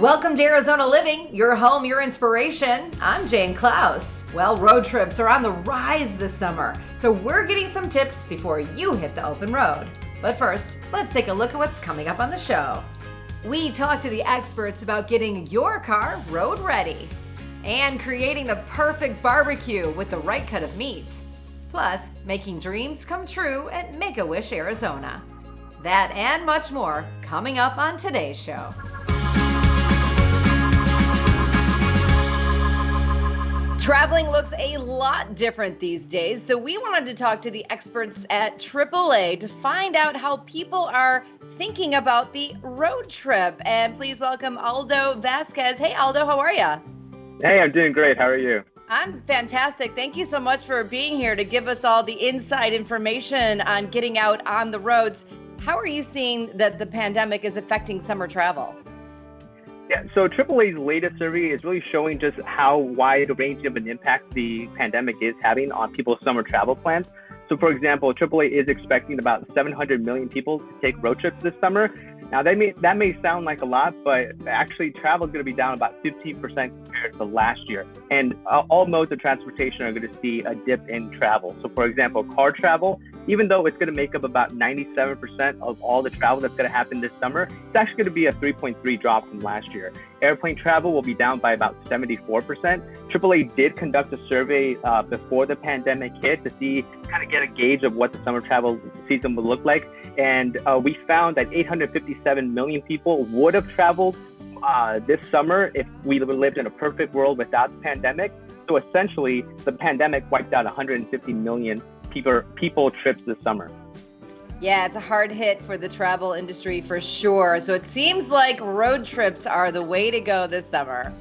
welcome to Arizona Living, your home, your inspiration. I'm Jane Klaus. Well, road trips are on the rise this summer, so we're getting some tips before you hit the open road. But first, let's take a look at what's coming up on the show. We talk to the experts about getting your car road ready and creating the perfect barbecue with the right cut of meat. Plus, making dreams come true at Make-A-Wish Arizona. That and much more coming up on today's show. Traveling looks a lot different these days, so we wanted to talk to the experts at AAA to find out how people are thinking about the road trip. And please welcome Aldo Vasquez. Hey, Aldo, how are you? Hey, I'm doing great. How are you? I'm fantastic. Thank you so much for being here to give us all the inside information on getting out on the roads. How are you seeing that the pandemic is affecting summer travel? Yeah, so AAA's latest survey is really showing just how wide ranging of an impact the pandemic is having on people's summer travel plans. So for example, AAA is expecting about 700 million people to take road trips this summer. Now that may sound like a lot, but actually travel is going to be down about 15% compared to last year. And all modes of transportation are going to see a dip in travel. So for example, car travel, even though it's going to make up about 97% of all the travel that's going to happen this summer, it's actually going to be a 3.3 drop from last year. Airplane travel will be down by about 74%. AAA did conduct a survey before the pandemic hit to kind of get a gauge of what the summer travel season would look like. And we found that 857 million people would have traveled this summer if we lived in a perfect world without the pandemic. So essentially, the pandemic wiped out 150 million people trips this summer. Yeah, it's a hard hit for the travel industry for sure. So it seems like road trips are the way to go this summer.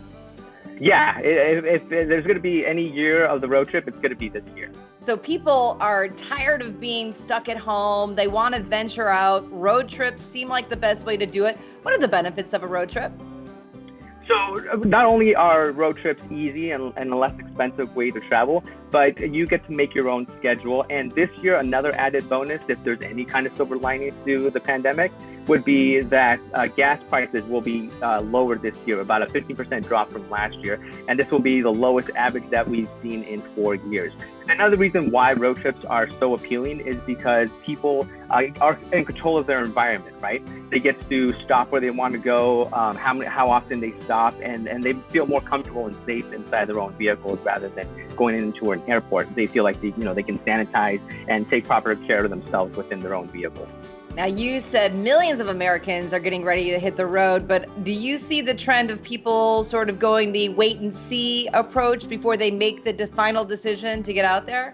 Yeah, if there's going to be any year of the road trip, it's going to be this year. So people are tired of being stuck at home. They want to venture out. Road trips seem like the best way to do it. What are the benefits of a road trip? So not only are road trips easy and a less expensive way to travel, but you get to make your own schedule. And this year, another added bonus, if there's any kind of silver lining to the pandemic, would be that gas prices will be lower this year, about a 15% drop from last year. And this will be the lowest average that we've seen in 4 years. Another reason why road trips are so appealing is because people are in control of their environment, right? They get to stop where they want to go, how often they stop, and they feel more comfortable and safe inside their own vehicles rather than going into an airport. They feel like they can sanitize and take proper care of themselves within their own vehicle. Now, you said millions of Americans are getting ready to hit the road, but do you see the trend of people sort of going the wait and see approach before they make the final decision to get out there?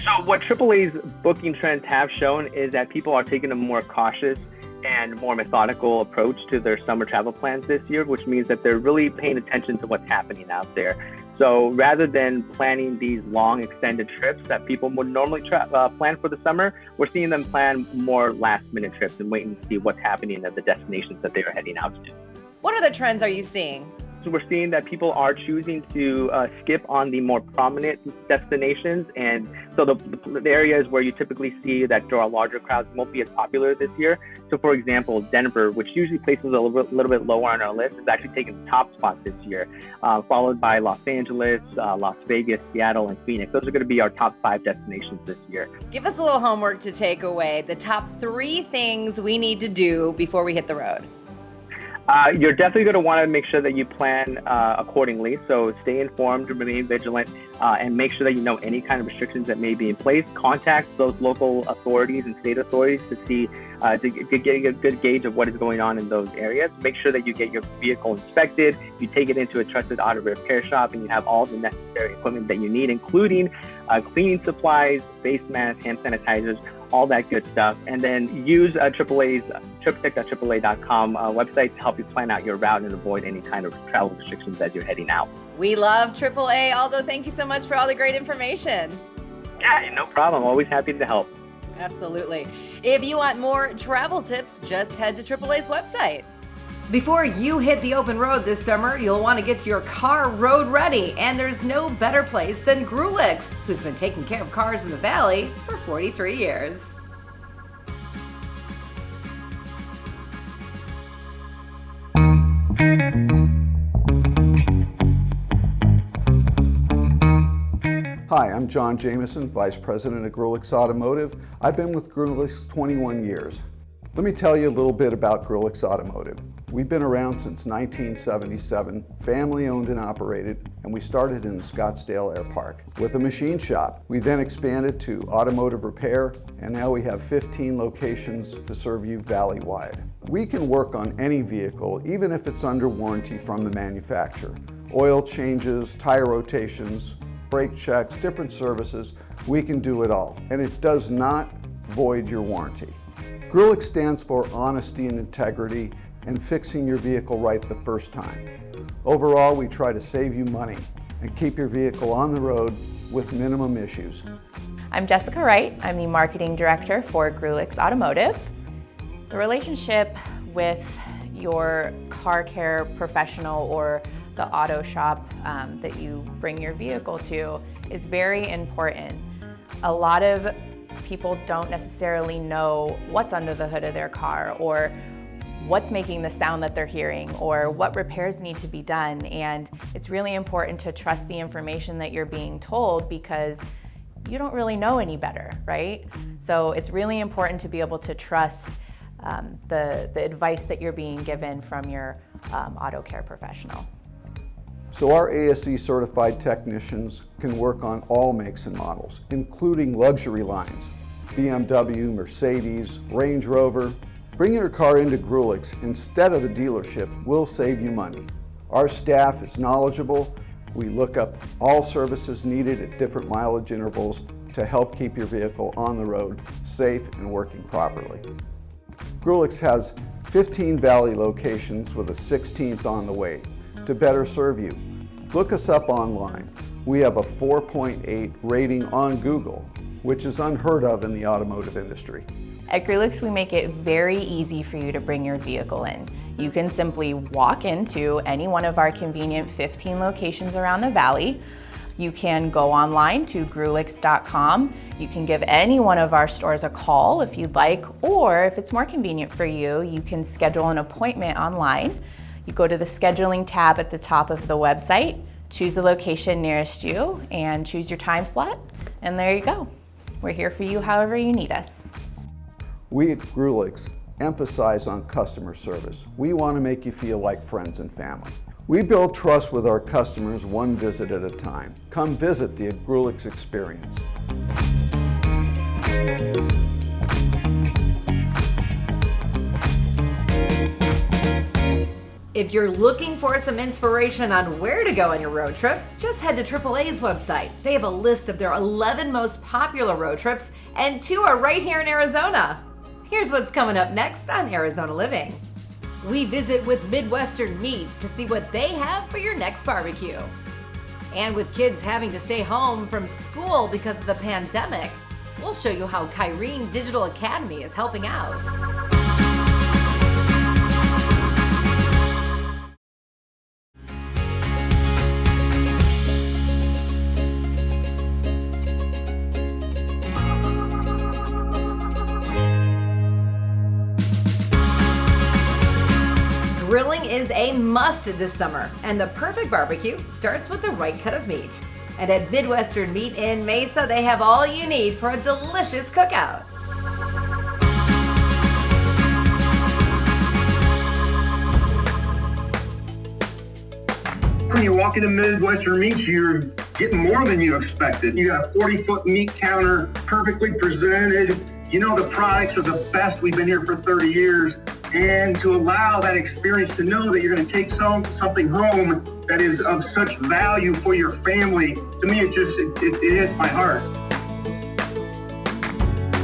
So what AAA's booking trends have shown is that people are taking a more cautious and more methodical approach to their summer travel plans this year, which means that they're really paying attention to what's happening out there. So rather than planning these long extended trips that people would normally plan for the summer, we're seeing them plan more last minute trips and wait and see what's happening at the destinations that they are heading out to. What other trends are you seeing? So we're seeing that people are choosing to skip on the more prominent destinations. And so the areas where you typically see that draw larger crowds won't be as popular this year. So for example, Denver, which usually places a little bit lower on our list, is actually taking the top spot this year, followed by Los Angeles, Las Vegas, Seattle, and Phoenix. Those are going to be our top 5 destinations this year. Give us a little homework to take away. The top 3 things we need to do before we hit the road. You're definitely going to want to make sure that you plan accordingly. So stay informed, remain vigilant, and make sure that you know any kind of restrictions that may be in place. Contact those local authorities and state authorities to see, to get a good gauge of what is going on in those areas. Make sure that you get your vehicle inspected, you take it into a trusted auto repair shop, and you have all the necessary equipment that you need, including cleaning supplies, face masks, hand sanitizers, all that good stuff. And then use AAA's triptech.aaa.com website to help you plan out your route and avoid any kind of travel restrictions as you're heading out. We love AAA. Aldo, thank you so much for all the great information. Yeah, no problem. Always happy to help. Absolutely. If you want more travel tips, just head to AAA's website. Before you hit the open road this summer, you'll want to get your car road ready. And there's no better place than Greulich, who's been taking care of cars in the Valley for 43 years. Hi, I'm John Jameson, Vice President of Greulich Automotive. I've been with Greulich 21 years. Let me tell you a little bit about Greulich Automotive. We've been around since 1977, family owned and operated, and we started in the Scottsdale Air Park with a machine shop. We then expanded to automotive repair, and now we have 15 locations to serve you valley-wide. We can work on any vehicle, even if it's under warranty from the manufacturer. Oil changes, tire rotations, brake checks, different services, we can do it all. And it does not void your warranty. Greulich stands for honesty and integrity and fixing your vehicle right the first time. Overall, we try to save you money and keep your vehicle on the road with minimum issues. I'm Jessica Wright. I'm the Marketing Director for Greulich Automotive. The relationship with your car care professional or the auto shop that you bring your vehicle to is very important. A lot of people don't necessarily know what's under the hood of their car or what's making the sound that they're hearing or what repairs need to be done. And it's really important to trust the information that you're being told because you don't really know any better, right? So it's really important to be able to trust the advice that you're being given from your auto care professional. So our ASE certified technicians can work on all makes and models, including luxury lines, BMW, Mercedes, Range Rover. Bringing your car into Greulich instead of the dealership will save you money. Our staff is knowledgeable. We look up all services needed at different mileage intervals to help keep your vehicle on the road safe and working properly. Greulich has 15 Valley locations with a 16th on the way to better serve you. Look us up online. We have a 4.8 rating on Google, which is unheard of in the automotive industry. At Greulich, we make it very easy for you to bring your vehicle in. You can simply walk into any one of our convenient 15 locations around the valley. You can go online to greulich.com. You can give any one of our stores a call if you'd like, or if it's more convenient for you, you can schedule an appointment online. You go to the scheduling tab at the top of the website, choose the location nearest you, and choose your time slot, and there you go. We're here for you however you need us. We at Greulich emphasize on customer service. We want to make you feel like friends and family. We build trust with our customers one visit at a time. Come visit the Greulich experience. If you're looking for some inspiration on where to go on your road trip, just head to AAA's website. They have a list of their 11 most popular road trips, and 2 are right here in Arizona. Here's what's coming up next on Arizona Living. We visit with Midwestern Meats to see what they have for your next barbecue. And with kids having to stay home from school because of the pandemic, we'll show you how Kyrene Digital Academy is helping out. Grilling is a must this summer, and the perfect barbecue starts with the right cut of meat. And at Midwestern Meat in Mesa, they have all you need for a delicious cookout. When you walk into Midwestern Meats, you're getting more than you expected. You got a 40-foot meat counter, perfectly presented. You know the products are the best. We've been here for 30 years. And to allow that experience to know that you're going to take something home that is of such value for your family, to me, it hits my heart.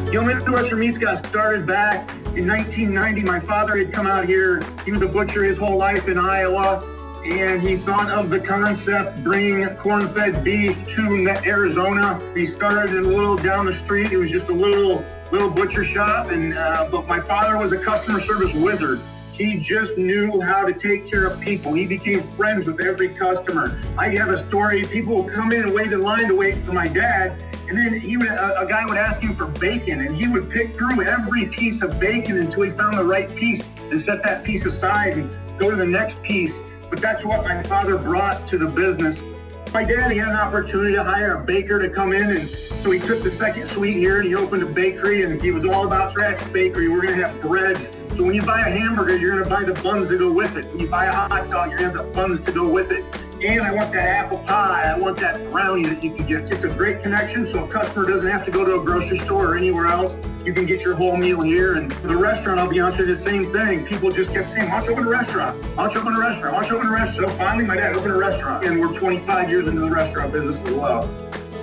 You know, Midwestern Meats got started back in 1990. My father had come out here. He was a butcher his whole life in Iowa. And he thought of the concept bringing corn-fed beef to Arizona. He started a little down the street. It was just a little butcher shop, and but my father was a customer service wizard. He just knew how to take care of people. He became friends with every customer. I have a story. People would come in and wait in line to wait for my dad, and then a guy would ask him for bacon, and he would pick through every piece of bacon until he found the right piece and set that piece aside and go to the next piece. But that's what my father brought to the business. My dad, he had an opportunity to hire a baker to come in, and so he took the second suite here and he opened a bakery, and he was all about scratch bakery. We're gonna have breads. So when you buy a hamburger, you're gonna buy the buns that go with it. When you buy a hot dog, you're gonna have the buns to go with it. And I want that apple pie, I want that brownie that you can get. It's a great connection, so a customer doesn't have to go to a grocery store or anywhere else. You can get your whole meal here. And for the restaurant, I'll be honest with you, the same thing. People just kept saying, why don't you open a restaurant? Why don't you open a restaurant? Why don't you open a restaurant? So finally, my dad opened a restaurant, and we're 25 years into the restaurant business as well.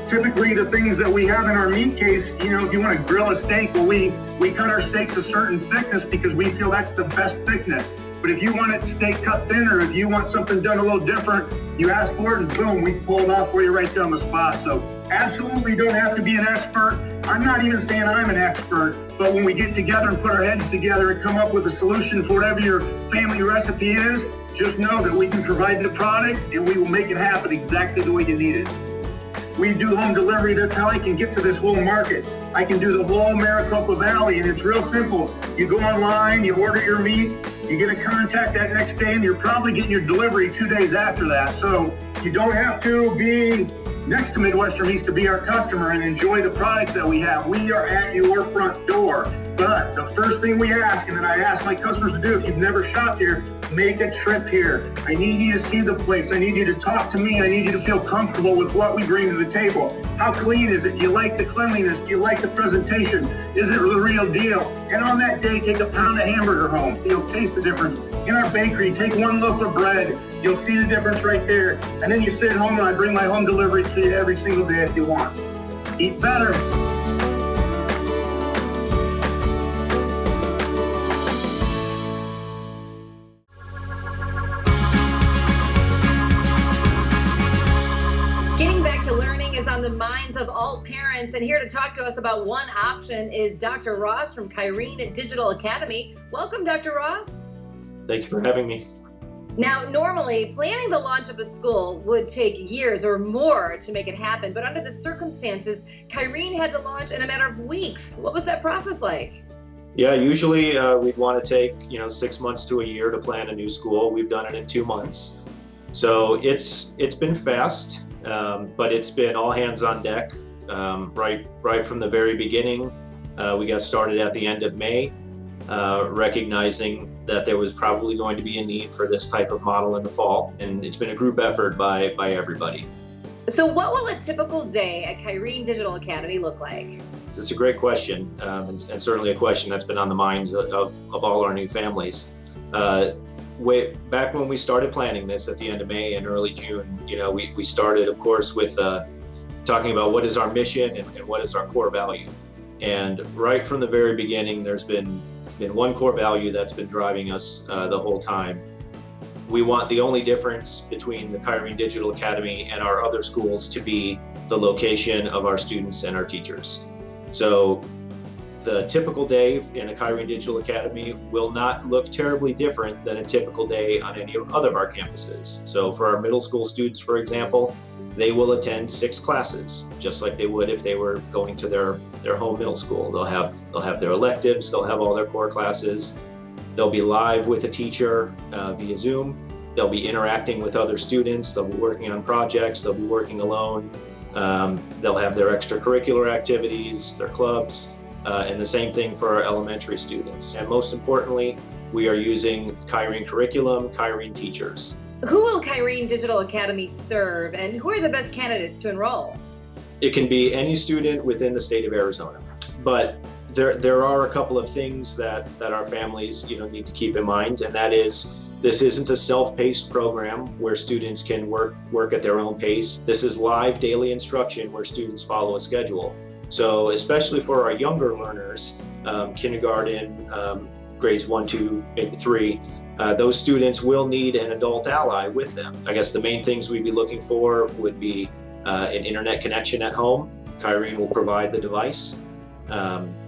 Typically, the things that we have in our meat case, you know, if you want to grill a steak, well, we cut our steaks a certain thickness because we feel that's the best thickness. But if you want it steak cut thinner, if you want something done a little different, you ask for it and boom, we pull it off for you right there on the spot. So absolutely don't have to be an expert. I'm not even saying I'm an expert, but when we get together and put our heads together and come up with a solution for whatever your family recipe is, just know that we can provide the product and we will make it happen exactly the way you need it. We do home delivery. That's how I can get to this whole market. I can do the whole Maricopa Valley, and it's real simple. You go online, you order your meat, you get a contact that next day, and you're probably getting your delivery 2 days after that. So you don't have to be next to Midwestern Meats to be our customer and enjoy the products that we have. We are at your front door. But the first thing we ask, and then I ask my customers to do, if you've never shopped here, make a trip here. I need you to see the place. I need you to talk to me. I need you to feel comfortable with what we bring to the table. How clean is it? Do you like the cleanliness? Do you like the presentation? Is it the real deal? And on that day, take a pound of hamburger home. You'll taste the difference. In our bakery, take one loaf of bread. You'll see the difference right there. And then you sit at home and I bring my home delivery to you every single day if you want. Eat better. Getting back to learning is on the minds of all parents, and here to talk to us about one option is Dr. Ross from Kyrene Digital Academy. Welcome, Dr. Ross. Thank you for having me. Now, normally, planning the launch of a school would take years or more to make it happen, but under the circumstances, Kyrene had to launch in a matter of weeks. What was that process like? Yeah, usually we'd want to take 6 months to a year to plan a new school. We've done it in 2 months. So it's been fast, but it's been all hands on deck right from the very beginning. We got started at the end of May, recognizing that there was probably going to be a need for this type of model in the fall, and it's been a group effort by everybody. So what will a typical day at Kyrene Digital Academy look like? It's a great question, and certainly a question that's been on the minds of all our new families. Way back when we started planning this at the end of May and early June, we started, of course, with talking about what is our mission and what is our core value. And right from the very beginning, there's been one core value that's been driving us the whole time. We want the only difference between the Kyrene Digital Academy and our other schools to be the location of our students and our teachers. So the typical day in a Kyrene Digital Academy will not look terribly different than a typical day on any other of our campuses. So for our middle school students, for example, they will attend 6 classes, just like they would if they were going to their home middle school. They'll have their electives, they'll have all their core classes. They'll be live with a teacher via Zoom. They'll be interacting with other students. They'll be working on projects. They'll be working alone. They'll have their extracurricular activities, their clubs, and the same thing for our elementary students. And most importantly, we are using Kyrene curriculum, Kyrene teachers. Who will Kyrene Digital Academy serve, and who are the best candidates to enroll? It can be any student within the state of Arizona, but there are a couple of things that our families need to keep in mind, and that is, this isn't a self-paced program where students can work at their own pace. This is live daily instruction where students follow a schedule. So especially for our younger learners, kindergarten, grades 1, 2, maybe 3, those students will need an adult ally with them. I guess the main things we'd be looking for would be an internet connection at home. Kyrene will provide the device.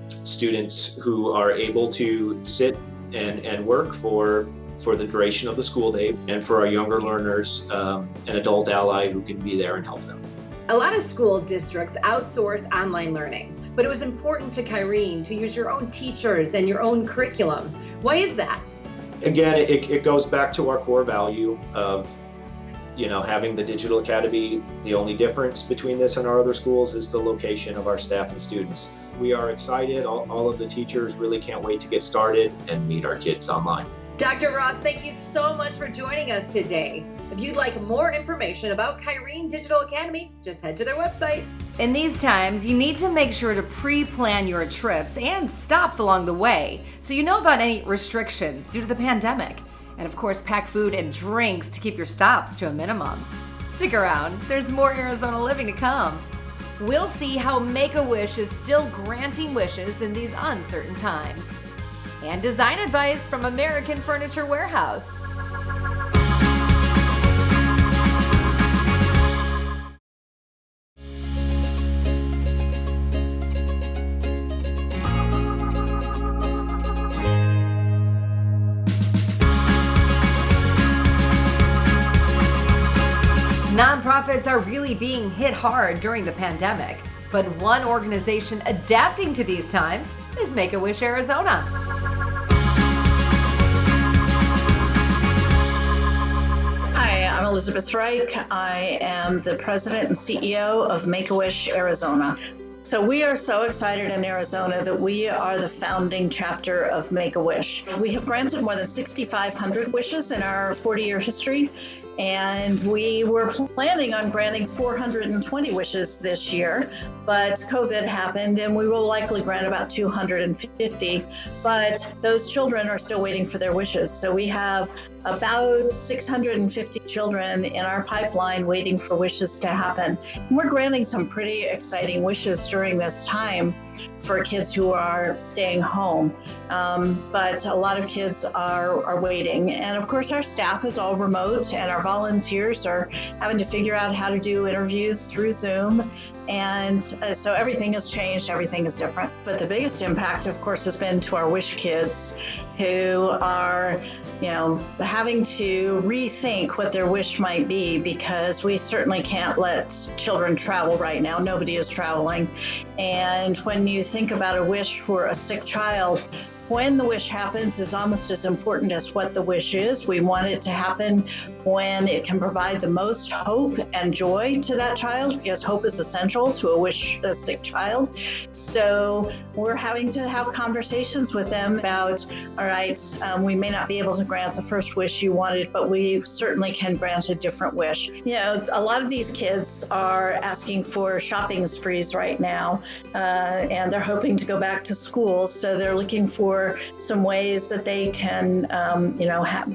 Students who are able to sit and work for the duration of the school day, and for our younger learners, an adult ally who can be there and help them. A lot of school districts outsource online learning, but it was important to Kyrene to use your own teachers and your own curriculum. Why is that? Again, it goes back to our core value of having the Digital Academy, the only difference between this and our other schools is the location of our staff and students. We are excited. All of the teachers really can't wait to get started and meet our kids online. Dr. Ross, thank you so much for joining us today. If you'd like more information about Kyrene Digital Academy, just head to their website. In these times, you need to make sure to pre-plan your trips and stops along the way so you know about any restrictions due to the pandemic. And of course, pack food and drinks to keep your stops to a minimum. Stick around, there's more Arizona living to come. We'll see how Make-A-Wish is still granting wishes in these uncertain times. And design advice from American Furniture Warehouse. Nonprofits are really being hit hard during the pandemic, but one organization adapting to these times is Make-A-Wish Arizona. Hi, I'm Elizabeth Reich. I am the president and CEO of Make-A-Wish Arizona. So we are so excited in Arizona that we are the founding chapter of Make-A-Wish. We have granted more than 6,500 wishes in our 40-year history, and we were planning on granting 420 wishes this year, but COVID happened and we will likely grant about 250, but those children are still waiting for their wishes. So we have about 650 children in our pipeline waiting for wishes to happen. And we're granting some pretty exciting wishes during this time for kids who are staying home. But a lot of kids are waiting. And of course, our staff is all remote and our volunteers are having to figure out how to do interviews through Zoom. And so everything has changed, everything is different. But the biggest impact, of course, has been to our wish kids who are, having to rethink what their wish might be, because we certainly can't let children travel right now. Nobody is traveling. And when you think about a wish for a sick child, when the wish happens is almost as important as what the wish is. We want it to happen when it can provide the most hope and joy to that child, because hope is essential to a sick child. So we're having to have conversations with them about, all right, we may not be able to grant the first wish you wanted, but we certainly can grant a different wish. A lot of these kids are asking for shopping sprees right now, and they're hoping to go back to school. So they're looking for some ways that they can,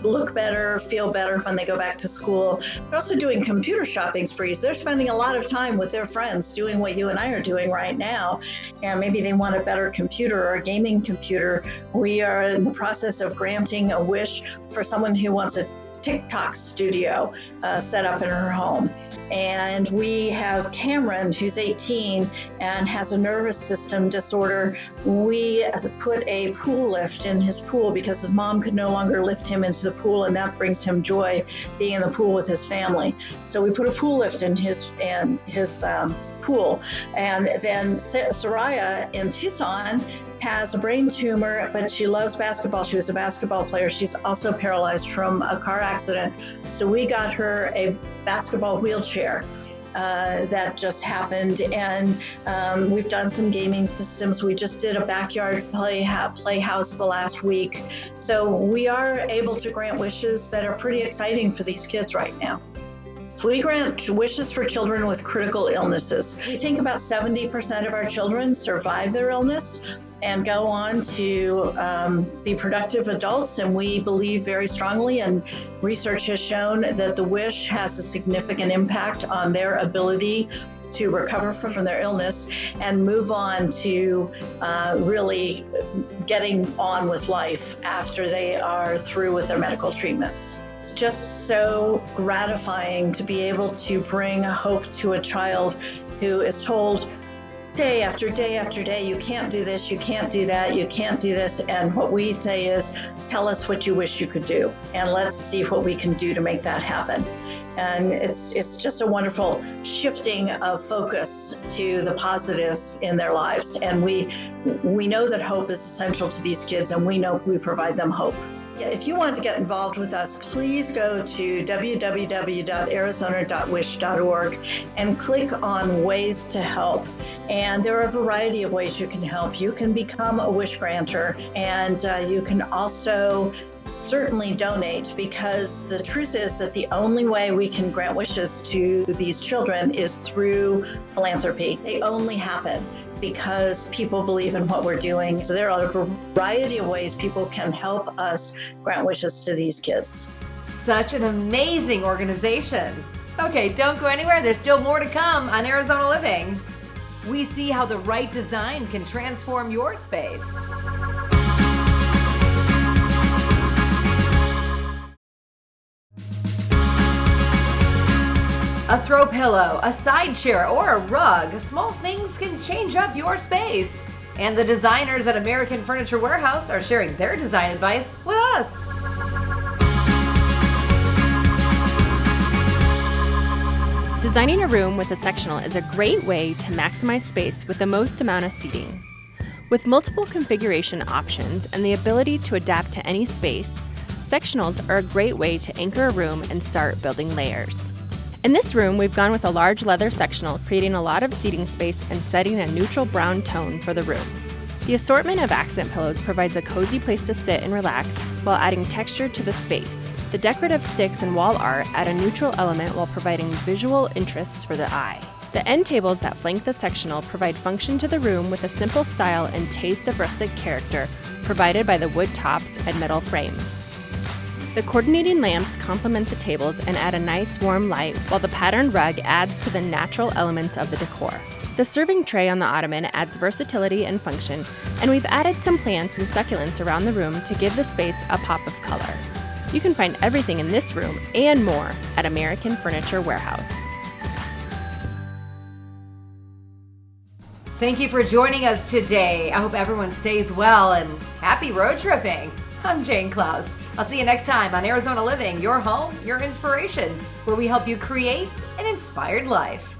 look better, feel better when they go back to school. They're also doing computer shopping sprees. They're spending a lot of time with their friends doing what you and I are doing right now. And maybe they want a better computer or a gaming computer. We are in the process of granting a wish for someone who wants a TikTok studio set up in her home. And we have Cameron, who's 18 and has a nervous system disorder. We put a pool lift in his pool because his mom could no longer lift him into the pool, and that brings him joy, being in the pool with his family. So we put a pool lift in his pool. And then Soraya in Tucson has a brain tumor, but she loves basketball. She was a basketball player. She's also paralyzed from a car accident. So we got her a basketball wheelchair that just happened. And we've done some gaming systems. We just did a backyard playhouse the last week. So we are able to grant wishes that are pretty exciting for these kids right now. We grant wishes for children with critical illnesses. We think about 70% of our children survive their illness and go on to be productive adults. And we believe very strongly, and research has shown, that the wish has a significant impact on their ability to recover from their illness and move on to really getting on with life after they are through with their medical treatments. It's just so gratifying to be able to bring hope to a child who is told day after day after day, you can't do this, you can't do that, you can't do this. And what we say is, tell us what you wish you could do, and let's see what we can do to make that happen. And it's just a wonderful shifting of focus to the positive in their lives. And we know that hope is essential to these kids, and we know we provide them hope. Yeah, if you want to get involved with us, please go to www.arizona.wish.org and click on Ways to Help. And there are a variety of ways you can help. You can become a wish granter, and you can also certainly donate, because the truth is that the only way we can grant wishes to these children is through philanthropy. They only happen because people believe in what we're doing. So there are a variety of ways people can help us grant wishes to these kids. Such an amazing organization. Okay, don't go anywhere. There's still more to come on Arizona Living. We see how the right design can transform your space. A throw pillow, a side chair, or a rug, small things can change up your space. And the designers at American Furniture Warehouse are sharing their design advice with us. Designing a room with a sectional is a great way to maximize space with the most amount of seating. With multiple configuration options and the ability to adapt to any space, sectionals are a great way to anchor a room and start building layers. In this room, we've gone with a large leather sectional, creating a lot of seating space and setting a neutral brown tone for the room. The assortment of accent pillows provides a cozy place to sit and relax while adding texture to the space. The decorative sticks and wall art add a neutral element while providing visual interest for the eye. The end tables that flank the sectional provide function to the room with a simple style and taste of rustic character provided by the wood tops and metal frames. The coordinating lamps complement the tables and add a nice warm light, while the patterned rug adds to the natural elements of the decor. The serving tray on the ottoman adds versatility and function, and we've added some plants and succulents around the room to give the space a pop of color. You can find everything in this room and more at American Furniture Warehouse. Thank you for joining us today. I hope everyone stays well and happy road tripping. I'm Jane Klaus. I'll see you next time on Arizona Living, your home, your inspiration, where we help you create an inspired life.